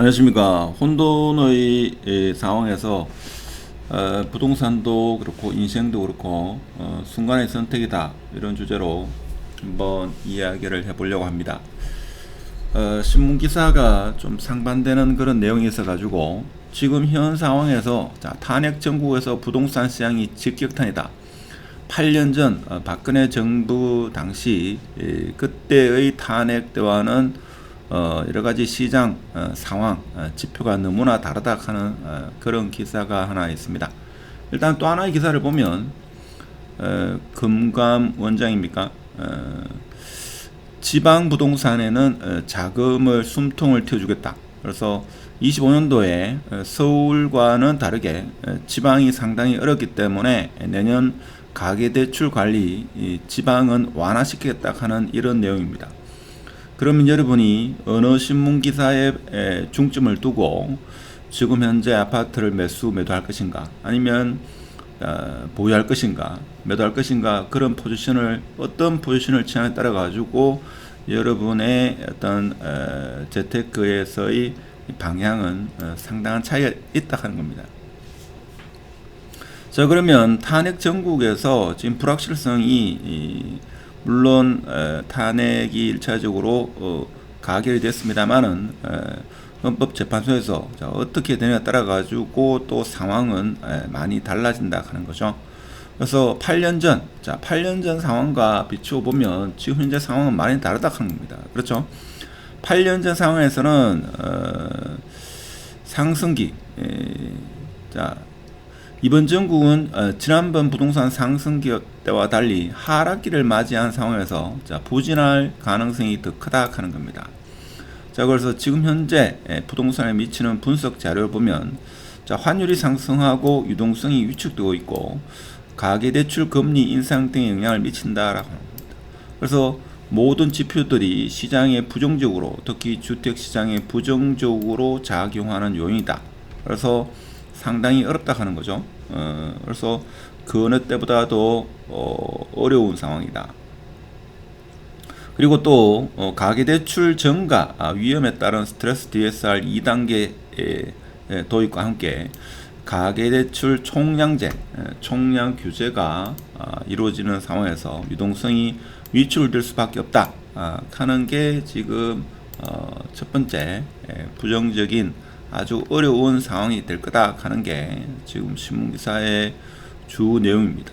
안녕하십니까. 혼돈의 상황에서 부동산도 그렇고 인생도 그렇고 순간의 선택이다, 이런 주제로 한번 이야기를 해보려고 합니다. 신문 기사가 좀 상반되는 그런 내용이 있어 가지고 지금 현 상황에서 탄핵 정국에서 부동산 시장이 직격탄이다. 8년 전 박근혜 정부 당시 그때의 탄핵 때와는 여러 가지 시장 상황 지표가 너무나 다르다 하는 그런 기사가 하나 있습니다. 일단 또 하나의 기사를 보면 금감 원장입니까? 지방 부동산에는 자금을 숨통을 틔워주겠다. 그래서 25년도에 서울과는 다르게 지방이 상당히 어렵기 때문에 내년 가계대출 관리 지방은 완화시키겠다 하는 이런 내용입니다. 그러면 여러분이 어느 신문 기사에 중점을 두고 지금 현재 아파트를 매도할 것인가, 아니면 보유할 것인가, 매도할 것인가, 그런 포지션을, 어떤 포지션을 취하에 따라 가지고 여러분의 어떤 재테크에서의 방향은 상당한 차이가 있다 하는 겁니다. 자, 그러면 탄핵 정국에서 지금 불확실성이 물론 탄핵이 1차적으로 가결이 됐습니다만은 헌법재판소에서 어떻게 되냐에 따라 가지고 또 상황은 많이 달라진다 하는 거죠. 그래서 8년 전 상황과 비추어 보면 지금 현재 상황은 많이 다르다 하는 겁니다. 그렇죠? 8년 전 상황에서는 상승기, 이번 정국은 지난번 부동산 상승기 때와 달리 하락기를 맞이한 상황에서 부진할 가능성이 더 크다 하는 겁니다. 자, 그래서 지금 현재 부동산에 미치는 분석 자료를 보면 환율이 상승하고 유동성이 위축되고 있고 가계대출 금리 인상 등에 영향을 미친다라고 합니다. 그래서 모든 지표들이 시장에 부정적으로, 특히 주택시장에 부정적으로 작용하는 요인이다. 그래서 상당히 어렵다 하는 거죠. 그래서 그 어느 때보다도 어려운 상황이다. 그리고 또 가계대출 증가 위험에 따른 스트레스 DSR 2단계 도입과 함께 가계대출 총량 규제가 이루어지는 상황에서 유동성이 위축될 수밖에 없다 하는 게 지금 첫 번째 부정적인 아주 어려운 상황이 될 거다 하는 게 지금 신문기사의 주 내용입니다.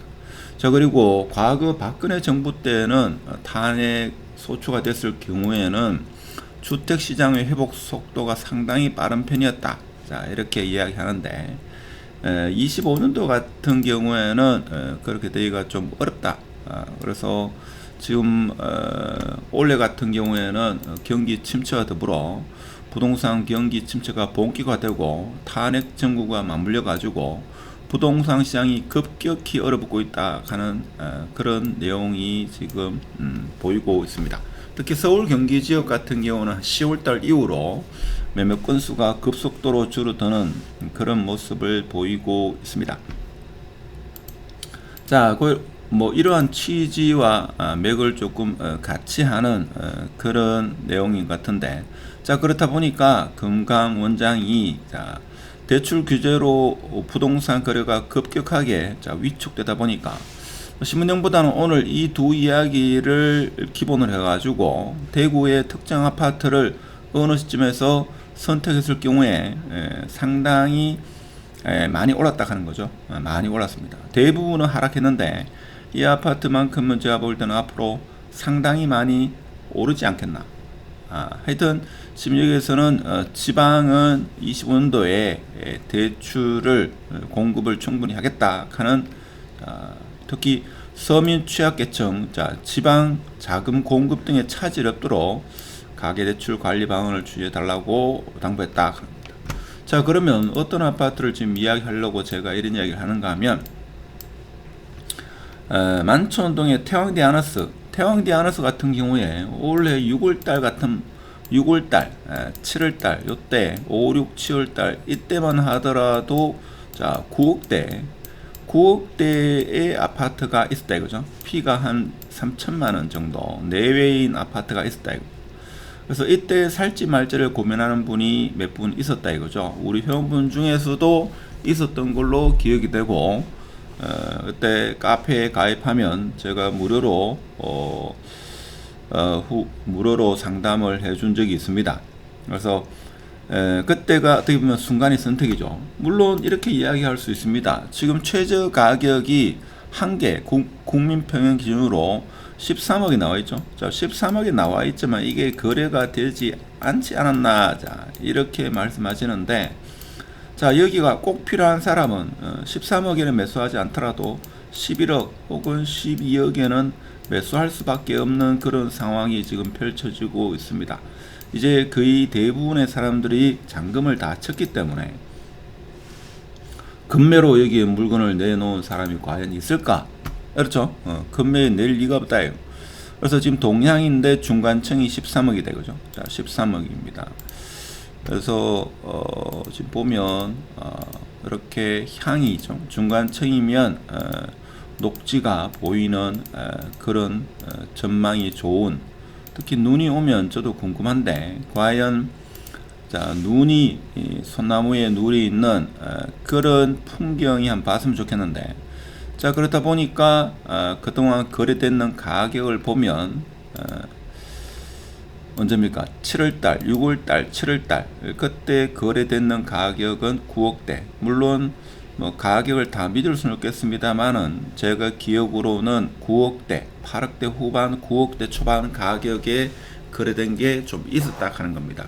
자, 그리고 과거 박근혜 정부 때는 탄핵 소추가 됐을 경우에는 주택시장의 회복 속도가 상당히 빠른 편이었다. 자, 이렇게 이야기하는데 25년도 같은 경우에는 그렇게 되기가 좀 어렵다. 그래서 지금 올해 같은 경우에는 경기 침체와 더불어 부동산 경기 침체가 본격화되고 탄핵 정부가 맞물려 가지고 부동산 시장이 급격히 얼어붙고 있다 하는 그런 내용이 지금 보이고 있습니다. 특히 서울 경기 지역 같은 경우는 10월달 이후로 매매 건수가 급속도로 줄어드는 그런 모습을 보이고 있습니다. 자, 이러한 취지와 맥을 조금 같이 하는 그런 내용인 것 같은데, 자, 그렇다 보니까 금감 원장이 대출 규제로 부동산 거래가 급격하게 위축되다 보니까 신문영보다는 오늘 이 두 이야기를 기본으로 해가지고 대구의 특정 아파트를 어느 시점에서 선택했을 경우에 상당히 많이 올랐다 하는 거죠. 많이 올랐습니다. 대부분은 하락했는데 이 아파트만큼은 제가 볼 때는 앞으로 상당히 많이 오르지 않겠나. 하여튼 지금 여기에서는 지방은 25년도에 대출을 공급을 충분히 하겠다 하는 특히 서민 취약계층, 지방 자금 공급 등의 차질이 없도록 가계대출 관리 방안을 주의해 달라고 당부했다. 자, 그러면 어떤 아파트를 지금 이야기하려고 제가 이런 이야기를 하는가 하면 만촌동의 태왕디아너스 같은 경우에 올해 6월달, 7월달, 요때 5, 6, 7월달 이때만 하더라도 9억대의 아파트가 있었다 이거죠. 피가 한 3천만 원 정도 내외인 아파트가 있었다 이거. 그래서 이때 살지 말지를 고민하는 분이 몇 분 있었다 이거죠. 우리 회원분 중에서도 있었던 걸로 기억이 되고, 그때 카페에 가입하면 제가 무료로 무료로 상담을 해준 적이 있습니다. 그래서 그때가 어떻게 보면 순간의 선택이죠. 물론 이렇게 이야기할 수 있습니다. 지금 최저 가격이 한 개 국민평균 기준으로 13억이 나와 있죠. 자, 13억이 나와 있지만 이게 거래가 되지 않지 않았나, 자, 이렇게 말씀하시는데, 자, 여기가 꼭 필요한 사람은 13억에는 매수하지 않더라도 11억 혹은 12억에는 매수할 수밖에 없는 그런 상황이 지금 펼쳐지고 있습니다. 이제 거의 대부분의 사람들이 잔금을 다 쳤기 때문에 금매로 여기에 물건을 내놓은 사람이 과연 있을까? 그렇죠? 금매에 낼 리가 없다. 그래서 지금 동향인데 중간층이 13억이 되죠. 자, 13억입니다. 그래서 지금 보면 이렇게 향이죠. 중간층이면 녹지가 보이는 그런 전망이 좋은, 특히 눈이 오면 저도 궁금한데 과연 자, 눈이 소나무에 눈이 있는 그런 풍경이 한번 봤으면 좋겠는데, 자, 그렇다 보니까 그동안 거래되는 가격을 보면 언제입니까? 7월달, 6월달, 7월달 그때 거래되는 가격은 9억대. 물론 뭐 가격을 다 믿을 수는 없겠습니다만은 제가 기억으로는 9억대, 8억대 후반, 9억대 초반 가격에 거래된 게 좀 있었다 하는 겁니다.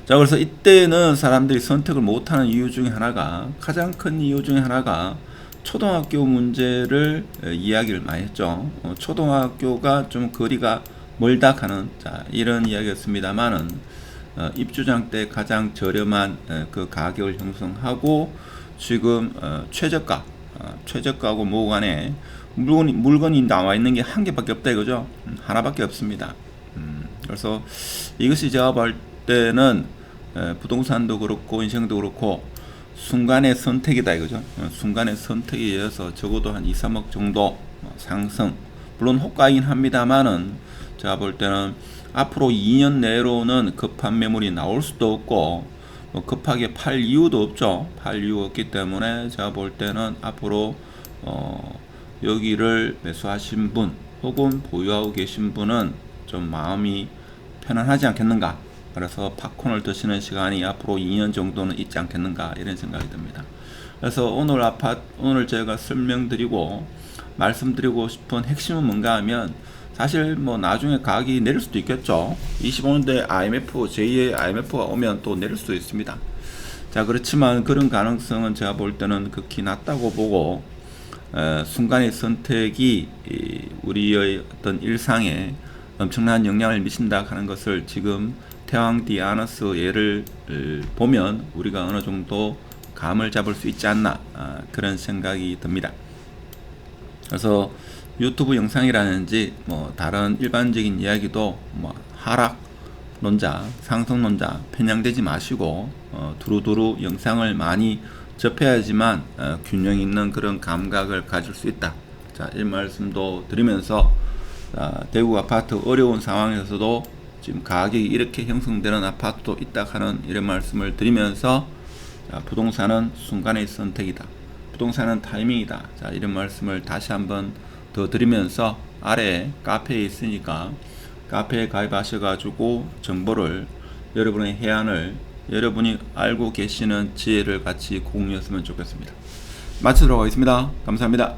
자, 그래서 이때는 사람들이 선택을 못하는 이유 중에 하나가, 가장 큰 이유 중에 하나가 초등학교 문제를 이야기를 많이 했죠. 초등학교가 좀 거리가 멀다 하는, 자, 이런 이야기였습니다만은 입주장 때 가장 저렴한 그 가격을 형성하고 지금 최저가고 뭐 간에 물건이 나와 있는 게 한 개밖에 없다 이거죠. 하나밖에 없습니다. 그래서 이것이 제가 볼 때는 부동산도 그렇고 인생도 그렇고 순간의 선택이다 이거죠. 순간의 선택에 의해서 적어도 한 2, 3억 정도 상승, 물론 호가이긴 합니다만은 제가 볼 때는 앞으로 2년 내로는 급한 매물이 나올 수도 없고 급하게 팔 이유도 없죠. 팔 이유 없기 때문에 제가 볼 때는 앞으로 여기를 매수하신 분 혹은 보유하고 계신 분은 좀 마음이 편안하지 않겠는가. 그래서 팝콘을 드시는 시간이 앞으로 2년 정도는 있지 않겠는가, 이런 생각이 듭니다. 그래서 오늘 제가 설명드리고 말씀드리고 싶은 핵심은 뭔가 하면, 사실 뭐 나중에 가격이 내릴 수도 있겠죠. 25년대 제2의 IMF가 오면 또 내릴 수도 있습니다. 자, 그렇지만 그런 가능성은 제가 볼 때는 극히 낮다고 보고, 순간의 선택이 우리의 어떤 일상에 엄청난 영향을 미친다 하는 것을 지금 태왕 디아너스 예를 보면 우리가 어느 정도 감을 잡을 수 있지 않나, 그런 생각이 듭니다. 그래서 유튜브 영상이라든지 뭐 다른 일반적인 이야기도 뭐 하락론자, 상승론자 편향되지 마시고 두루두루 영상을 많이 접해야지만 균형 있는 그런 감각을 가질 수 있다. 자, 이 말씀도 드리면서 대구 아파트 어려운 상황에서도 지금 가격이 이렇게 형성되는 아파트도 있다 하는 이런 말씀을 드리면서, 자, 부동산은 순간의 선택이다. 부동산은 타이밍이다. 자, 이런 말씀을 다시 한번 더 드리면서 아래 카페에 있으니까 카페에 가입하셔가지고 정보를, 여러분의 해안을 여러분이 알고 계시는 지혜를 같이 공유했으면 좋겠습니다. 마치도록 하겠습니다. 감사합니다.